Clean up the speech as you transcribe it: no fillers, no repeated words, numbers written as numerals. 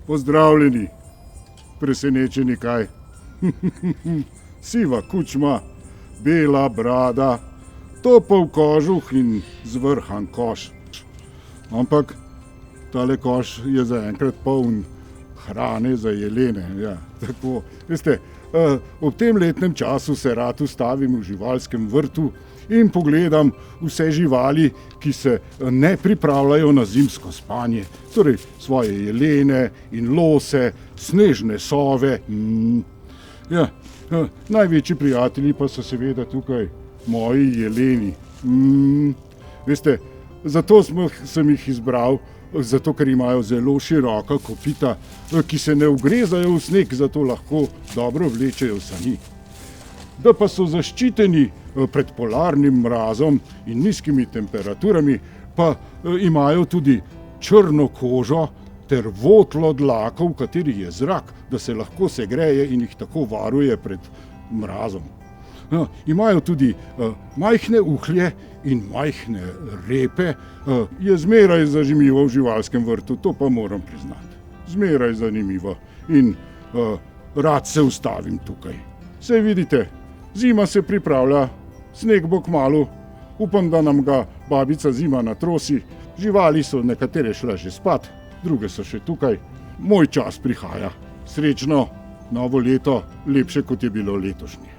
Pozdravljeni, presenečeni kaj. Siva kučma, bela brada, topel kožuh in zvrhan koš. Ampak tale koš je zaenkrat poln hrane za jelene. Ja, tako. Veste, ob tem letnem času se rad ustavim v živalskem vrtu in pogledam vse živali, ki se ne pripravljajo na zimsko spanje. Torej svoje jelene in lose, snežne sove. Ja, največji prijatelji pa so seveda tukaj moji jeleni. Veste, zato sem jih izbral, zato ker imajo zelo široka kopita, ki se ne ugrezajo v sneg, zato lahko dobro vlečejo sani. Da pa so zaščiteni pred polarnim mrazom in nizkimi temperaturami, pa imajo tudi črno kožo ter votlo dlako, v kateri je zrak, da se lahko segreje in jih tako varuje pred mrazom. Imajo tudi majhne uhlje in majhne repe. Je zmeraj zanimivo v živalskem vrtu, to pa moram priznati. Zmeraj zanimivo in rad se ustavim tukaj. Saj vidite, zima se pripravlja, sneg bo kmalu, upam, da nam ga babica zima natrosi. Živali so nekatere šle že spat, druge so še tukaj. Moj čas prihaja. Srečno novo leto, lepše kot je bilo letošnje.